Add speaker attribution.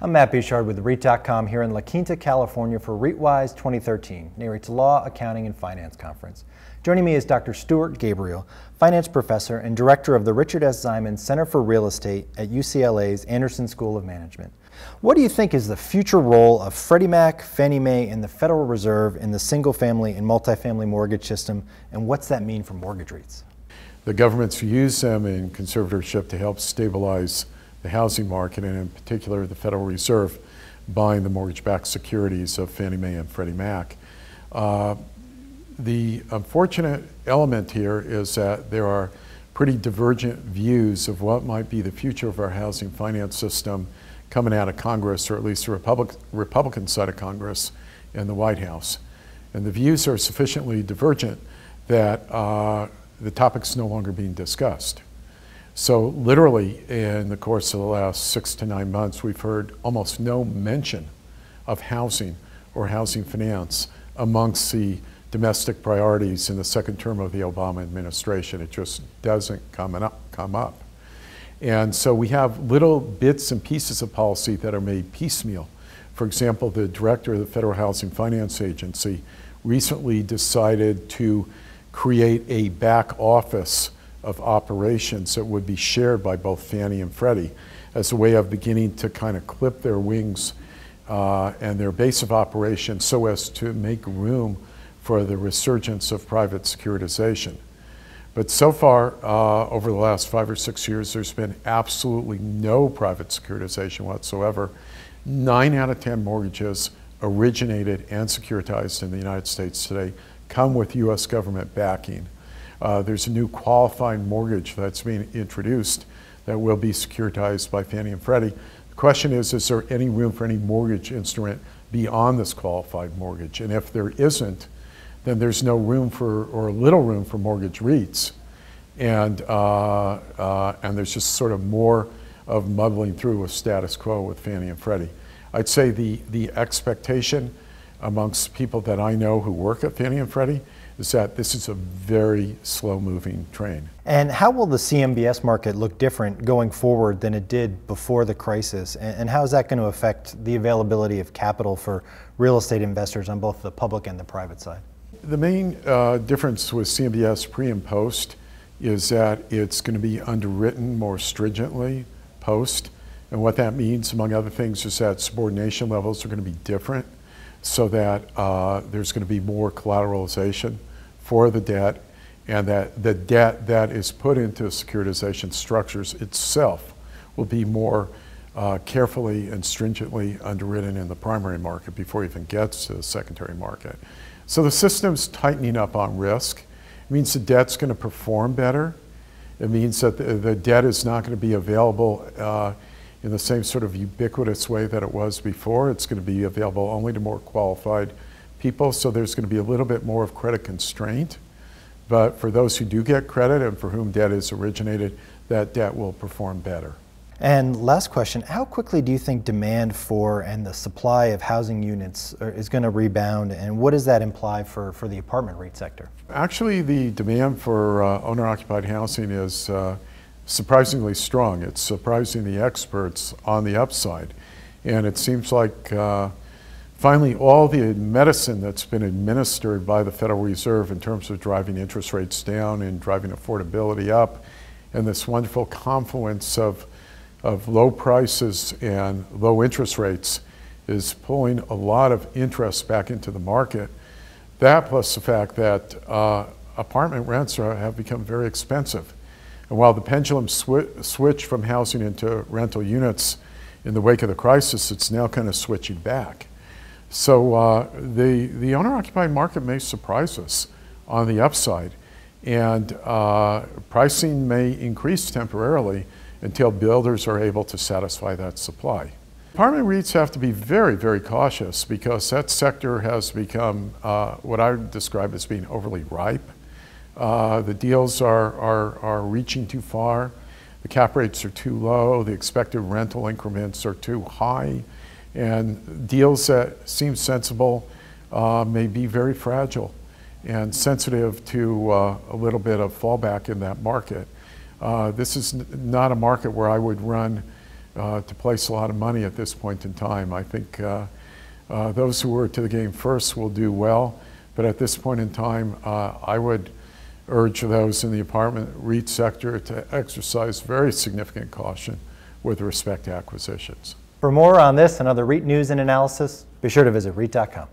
Speaker 1: I'm Matt Bouchard with REIT.com here in La Quinta, California for REITWise 2013, NAREIT's Law, Accounting, and Finance Conference. Joining me is Dr. Stuart Gabriel, Finance Professor and Director of the Richard S. Ziman Center for Real Estate at UCLA's Anderson School of Management. What do you think is the future role of Freddie Mac, Fannie Mae, and the Federal Reserve in the single-family and multifamily mortgage system, and what's that mean for mortgage REITs?
Speaker 2: The government's used them in conservatorship to help stabilize the housing market, and in particular the Federal Reserve buying the mortgage-backed securities of Fannie Mae and Freddie Mac. The unfortunate element here is that there are pretty divergent views of what might be the future of our housing finance system coming out of Congress, or at least the Republican side of Congress and the White House. And the views are sufficiently divergent that the topic's no longer being discussed. So literally in the course of the last 6 to 9 months, we've heard almost no mention of housing or housing finance amongst the domestic priorities in the second term of the Obama administration. It just doesn't come up. And so we have little bits and pieces of policy that are made piecemeal. For example, the director of the Federal Housing Finance Agency recently decided to create a back office of operations that would be shared by both Fannie and Freddie as a way of beginning to kind of clip their wings and their base of operations so as to make room for the resurgence of private securitization. But so far, over the last 5 or 6 years, there's been absolutely no private securitization whatsoever. 9 out of 10 mortgages originated and securitized in the United States today come with U.S. government backing. There's a new qualifying mortgage that's being introduced that will be securitized by Fannie and Freddie. The question is there any room for any mortgage instrument beyond this qualified mortgage? And if there isn't, then there's no room for, or little room for, mortgage REITs. And there's just sort of more of muddling through with status quo with Fannie and Freddie. I'd say the expectation amongst people that I know who work at Fannie and Freddie is that this is a very slow-moving train.
Speaker 1: And how will the CMBS market look different going forward than it did before the crisis? And how is that going to affect the availability of capital for real estate investors on both the public and the private side?
Speaker 2: The main difference with CMBS pre and post is that it's going to be underwritten more stringently post. And what that means, among other things, is that subordination levels are going to be different, so that there's going to be more collateralization for the debt, and that the debt that is put into securitization structures itself will be more carefully and stringently underwritten in the primary market before it even gets to the secondary market. So the system's tightening up on risk. It means the debt's going to perform better. It means that the debt is not going to be available in the same sort of ubiquitous way that it was before. It's going to be available only to more qualified people, so there's going to be a little bit more of credit constraint. But for those who do get credit and for whom debt is originated, that debt will perform better.
Speaker 1: And last question, how quickly do you think demand for and the supply of housing units is going to rebound, and what does that imply for the apartment REIT sector?
Speaker 2: Actually, the demand for owner-occupied housing is surprisingly strong. It's surprising the experts on the upside. And it seems like finally all the medicine that's been administered by the Federal Reserve in terms of driving interest rates down and driving affordability up, and this wonderful confluence of low prices and low interest rates is pulling a lot of interest back into the market. That plus the fact that apartment rents have become very expensive. And while the pendulum switched from housing into rental units in the wake of the crisis, it's now kind of switching back. So the owner-occupied market may surprise us on the upside, and pricing may increase temporarily until builders are able to satisfy that supply. Apartment REITs have to be very, very cautious because that sector has become what I would describe as being overly ripe. The deals are reaching too far. The cap rates are too low. The expected rental increments are too high. And deals that seem sensible may be very fragile and sensitive to a little bit of fallback in that market. This is not a market where I would run to place a lot of money at this point in time. I think those who were to the game first will do well, but at this point in time, I would urge those in the apartment REIT sector to exercise very significant caution with respect to acquisitions.
Speaker 1: For more on this and other REIT news and analysis, be sure to visit REIT.com.